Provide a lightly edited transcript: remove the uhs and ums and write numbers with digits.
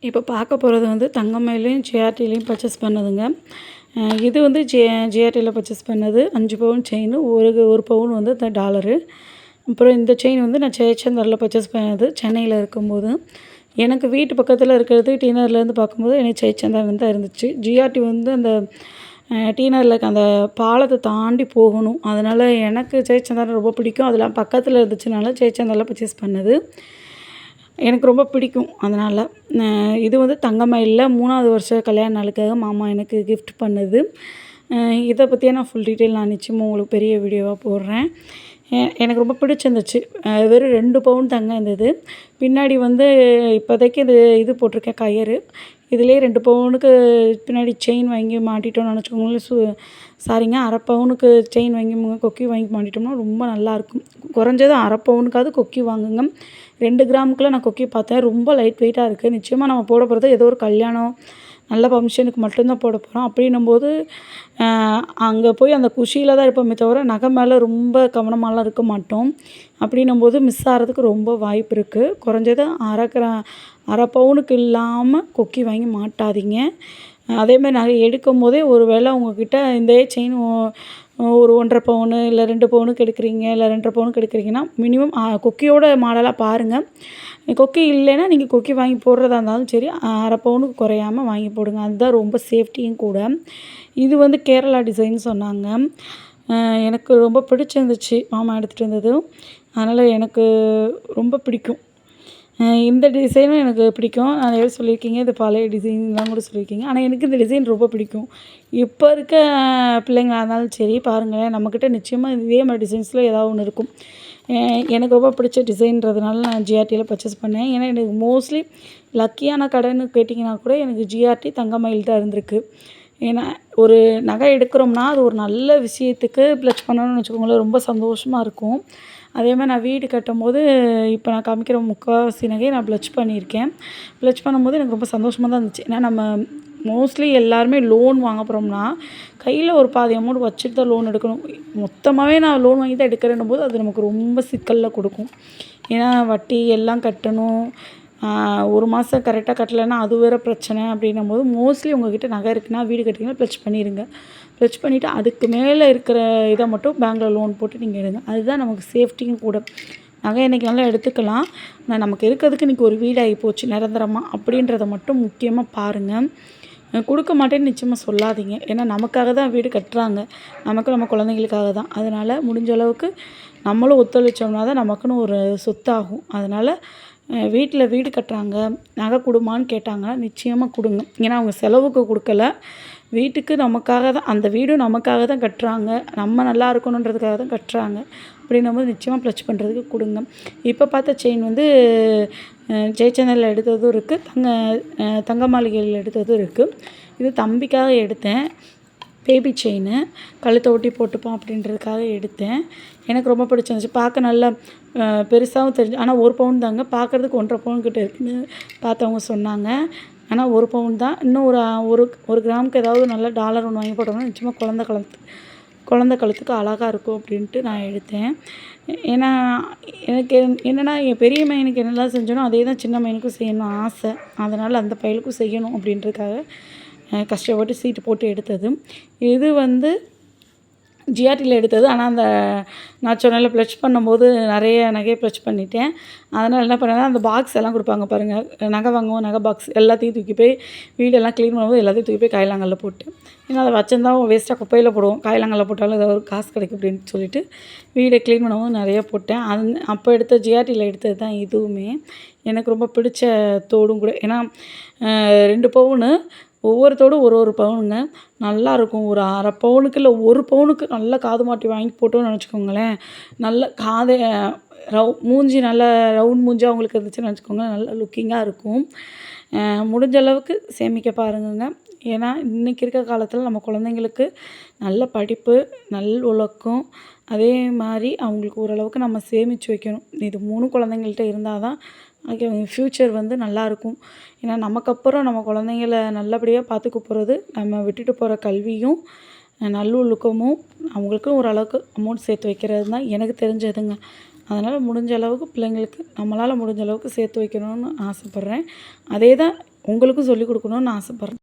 இப்போ பார்க்க போகிறது வந்து தங்கமயிலையும் ஜிஆர்டிலையும் பர்ச்சேஸ் பண்ணதுங்க. இது வந்து ஜிஆர்டியில் பர்ச்சேஸ் பண்ணது 5 பவுன் செயின், ஒரு பவுன் வந்து இந்த டாலரு. அப்புறம் இந்த செயின் வந்து நான் ஜெயச்சந்தரில் பர்ச்சேஸ் பண்ணது சென்னையில் இருக்கும்போது. எனக்கு வீட்டு பக்கத்தில் இருக்கிறது டீனர்லேருந்து பார்க்கும்போது எனக்கு ஜெயச்சந்தர் தான் இருந்துச்சு. ஜிஆர்டி வந்து அந்த டீனரில் இருக்க அந்த பாலத்தை தாண்டி போகணும். அதனால் எனக்கு ஜெயச்சந்தர் ரொம்ப பிடிக்கும். அதெல்லாம் பக்கத்தில் இருந்துச்சுனால ஜெயச்சந்தரில் பர்ச்சேஸ் பண்ணது எனக்கு ரொம்ப பிடிக்கும். அதனால் இது வந்து தங்கமயிலில் 3வது வருஷ கல்யாண நாளுக்காக மாமா எனக்கு கிஃப்ட் பண்ணது. இதை பற்றியே நான் ஃபுல் டீட்டெயில் நான் நிச்சயமாக உங்களுக்கு பெரிய வீடியோவாக போடுறேன். எனக்கு ரொம்ப பிடிச்சிருந்துச்சு. வெறும் 2 பவுன் தங்கம் இருந்தது. பின்னாடி வந்து இப்போதைக்கு இது போட்டிருக்கேன் கயிறு. இதுலேயே 2 பவுனுக்கு பின்னாடி செயின் வாங்கி மாட்டிட்டோம்னு நினச்சிக்கோங்களேன். சாரிங்க, அரை பவுனுக்கு செயின் வாங்கி கொக்கி வாங்கி மாட்டிட்டோம்னா ரொம்ப நல்லாயிருக்கும். குறைஞ்சது அரை பவுனுக்காவது கொக்கி வாங்குங்க. 2 கிராமுக்குள்ளே நான் கொக்கி பார்த்தேன். ரொம்ப லைட் வெயிட்டாக இருக்குது. நிச்சயமாக நம்ம போட போகிறது ஏதோ ஒரு கல்யாணம் நல்ல ஃபங்க்ஷனுக்கு மட்டும்தான் போட போகிறோம். அப்படின்னும்போது அங்கே போய் அந்த குஷியில் தான் இருப்போமே தவிர நகை மேலே ரொம்ப கவனமாலாம் இருக்க மாட்டோம். அப்படின்னும்போது மிஸ் ஆகிறதுக்கு ரொம்ப வாய்ப்பு இருக்குது. குறைஞ்சது அரை பவுனுக்கு இல்லாமல் கொக்கி வாங்கி மாட்டாதீங்க. அதேமாதிரி நகை எடுக்கும் போதே ஒரு வேளை உங்கள்கிட்ட இந்த செயின் ஒரு 1.5 பவுனு இல்லை 2 பவுனுக்கு எடுக்கிறீங்க, இல்லை 2.5 பவுனுக்கு எடுக்கிறீங்கன்னா மினிமம் கொக்கியோட மாடலாக பாருங்கள். கொக்கி இல்லைன்னா நீங்கள் கொக்கி வாங்கி போடுறதா இருந்தாலும் சரி, அரை பவுனுக்கு குறையாமல் வாங்கி போடுங்க. அதுதான் ரொம்ப சேஃப்டியும் கூட. இது வந்து கேரளா டிசைன் சொன்னாங்க. எனக்கு ரொம்ப பிடிச்சிருந்துச்சு மாமா எடுத்துகிட்டு வந்தது. அதனால் எனக்கு ரொம்ப பிடிக்கும். இந்த டிசைனும் எனக்கு பிடிக்கும். நிறைய பேர் சொல்லியிருக்கீங்க இது பழைய டிசைன்லாம் கூட சொல்லியிருக்கீங்க. ஆனால் எனக்கு இந்த டிசைன் ரொம்ப பிடிக்கும். இப்போ இருக்க பிள்ளைங்களாக இருந்தாலும் சரி பாருங்களேன், நம்மக்கிட்ட நிச்சயமாக இதே மாதிரி டிசைன்ஸில் ஏதாவது ஒன்று இருக்கும். எனக்கு ரொம்ப பிடிச்ச டிசைன்றதுனால நான் ஜிஆர்டியில் பர்ச்சேஸ் பண்ணேன். ஏன்னா எனக்கு மோஸ்ட்லி லக்கியான கடைன்னு கேட்டிங்கன்னா கூட எனக்கு ஜிஆர்டி தங்கமயில் தான் இருந்திருக்கு. ஏன்னா ஒரு நகை எடுக்கிறோம்னா அது ஒரு நல்ல விஷயத்துக்கு ப்ளச் பண்ணணும்னு வச்சுக்கோங்களேன், ரொம்ப சந்தோஷமாக இருக்கும். அதேமாதிரி நான் வீடு கட்டும்போது இப்போ நான் காமிக்கிற முக்கால்வாசி நகையை நான் ப்ளச் பண்ணியிருக்கேன். ப்ளச் பண்ணும்போது எனக்கு ரொம்ப சந்தோஷமாக தான் இருந்துச்சு. ஏன்னா நம்ம மோஸ்ட்லி எல்லாருமே லோன் வாங்க போகிறோம்னா கையில் ஒரு பாதி அமௌண்ட் வச்சுட்டு தான் லோன் எடுக்கணும். மொத்தமாகவே நான் லோன் வாங்கி தான் எடுக்கிறேன்னும் போது அது நமக்கு ரொம்ப சிக்கலில் கொடுக்கும். ஏன்னா வட்டி எல்லாம் கட்டணும். 1 மாதம் கரெக்டாக கட்டலைன்னா அது வேறு பிரச்சனை. அப்படின்னும்போது மோஸ்ட்லி உங்கள்கிட்ட நகை இருக்குன்னா வீடு கட்டிங்கன்னா ப்ளச் பண்ணிடுங்க. ப்ளச் பண்ணிவிட்டு அதுக்கு மேலே இருக்கிற இதை மட்டும் பேங்க்கில் லோன் போட்டு நீங்கள் எடுங்க. அதுதான் நமக்கு சேஃப்டியும் கூட. நகை இன்றைக்கி நல்லா எடுத்துக்கலாம். ஆனால் நமக்கு இருக்கிறதுக்கு இன்றைக்கி ஒரு வீடு ஆகி போச்சு நிரந்தரமாக அப்படின்றத மட்டும் முக்கியமாக பாருங்கள். கொடுக்க மாட்டேன்னு நிச்சயமாக சொல்லாதீங்க. ஏன்னா நமக்காக தான் வீடு கட்டுறாங்க, நமக்கு நம்ம குழந்தைங்களுக்காக தான். அதனால் முடிஞ்ச அளவுக்கு நம்மளும் ஒத்துழைச்சோம்னா தான் நமக்குன்னு ஒரு சொத்தாகும். அதனால் வீட்டில் வீடு கட்டுறாங்க, நகை கொடுமான்னு கேட்டாங்கன்னா நிச்சயமாக கொடுங்க. ஏன்னா அவங்க செலவுக்கு கொடுக்கல, வீட்டுக்கு நமக்காக தான், அந்த வீடும் நமக்காக தான் கட்டுறாங்க, நம்ம நல்லா இருக்கணுன்றதுக்காக தான் கட்டுறாங்க. அப்படின்னும்போது நிச்சயமாக ப்ளச் பண்ணுறதுக்கு கொடுங்க. இப்போ பார்த்த செயின் வந்து ஜெயச்சந்திரில் எடுத்ததும் இருக்குது, தங்க மாளிகையில் எடுத்ததும் இருக்குது. இது தம்பிக்காக எடுத்தேன். பேபி செயின் கழுத்தை ஒட்டி போட்டுப்போம் அப்படின்றதுக்காக எடுத்தேன். எனக்கு ரொம்ப பிடிச்சிருந்துச்சு. பார்க்க நல்லா பெருசாகவும் தெரிஞ்சு. ஆனால் 1 பவுன் தாங்க, பார்க்குறதுக்கு 1.5 பவுன் கிட்ட இருக்குன்னு பார்த்தவங்க சொன்னாங்க. ஆனால் 1 பவுன் தான். இன்னும் ஒரு கிராமுக்கு ஏதாவது நல்ல டாலர் ஒன்று வாங்கி போட்டோம்னா நிச்சயமாக குழந்த கழுத்துக்கு அழகாக இருக்கும் அப்படின்ட்டு நான் எடுத்தேன். ஏன்னா எனக்கு என்னென்னா என் பெரிய பையனுக்கு என்னெல்லாம் செஞ்சனோ அதே தான் சின்ன பையனுக்கும் செய்யணும் ஆசை. அதனால் அந்த பையனுக்கும் செய்யணும் அப்படின்றதுக்காக கஷ்டப்பட்டு சீட்டு போட்டு எடுத்தது. இது வந்து ஜிஆர்டியில் எடுத்தது. ஆனால் அந்த நான் சொன்னேன்ல ப்ளச் பண்ணும்போது நிறைய நகையை ப்ளச் பண்ணிட்டேன். அதனால் என்ன பண்ணேன்னா அந்த பாக்ஸ் எல்லாம் கொடுப்பாங்க பாருங்கள், நகை வாங்குவோம் நகை பாக்ஸ் எல்லாத்தையும் தூக்கி போய் வீடெல்லாம் க்ளீன் பண்ணும்போது எல்லாத்தையும் தூக்கி போய் காயிலாங்கல்ல போட்டேன். ஏன்னா அதை வச்சிருந்தா வேஸ்ட்டாக குப்பையில் போடுவோம், காயிலாங்கல்ல போட்டாலும் ஏதாவது ஒரு காசு கிடைக்கும் அப்படின்னு சொல்லிட்டு வீடை க்ளீன் பண்ணும்போது நிறைய போட்டேன். அப்போ எடுத்த ஜிஆர்டியில் எடுத்தது தான் இதுவுமே. எனக்கு ரொம்ப பிடிச்ச தோடும் கூட. ஏன்னா 2 பவுனு, ஒவ்வொரு தோடும் ஒரு பவுனுங்க. நல்லாயிருக்கும். ஒரு அரை பவுனுக்கு இல்லை 1 பவுனுக்கு நல்ல காது மாட்டி வாங்கி போட்டோன்னு நினச்சிக்கோங்களேன், நல்ல காதை மூஞ்சி நல்ல ரவுண்ட் மூஞ்சாக அவங்களுக்கு இருந்துச்சுன்னு வச்சுக்கோங்களேன், நல்ல லுக்கிங்காக இருக்கும். முடிஞ்ச அளவுக்கு சேமிக்க பாருங்கங்க. ஏன்னா இன்றைக்கி இருக்க காலத்தில் நம்ம குழந்தைங்களுக்கு நல்ல படிப்பு, ஒழுக்கம், அதே மாதிரி அவங்களுக்கு ஓரளவுக்கு நம்ம சேமித்து வைக்கணும். இது 3 குழந்தைங்கள்ட்ட இருந்தால் தான் ஃப்யூச்சர் வந்து நல்லாயிருக்கும். ஏன்னா நமக்கப்புறம் நம்ம குழந்தைங்கள நல்லபடியாக பார்த்துக்க போகிறது நம்ம விட்டுட்டு போகிற கல்வியும் நல்லொழுக்கமும் அவங்களுக்கும் ஓரளவுக்கு அமௌண்ட் சேர்த்து வைக்கிறது தான் எனக்கு தெரிஞ்சதுங்க. அதனால் முடிஞ்ச அளவுக்கு பிள்ளைங்களுக்கு நம்மளால் முடிஞ்ச அளவுக்கு சேர்த்து வைக்கணும்னு ஆசைப்பட்றேன். அதே தான் உங்களுக்கும் சொல்லிக் கொடுக்கணும்னு ஆசைப்பட்றேன்.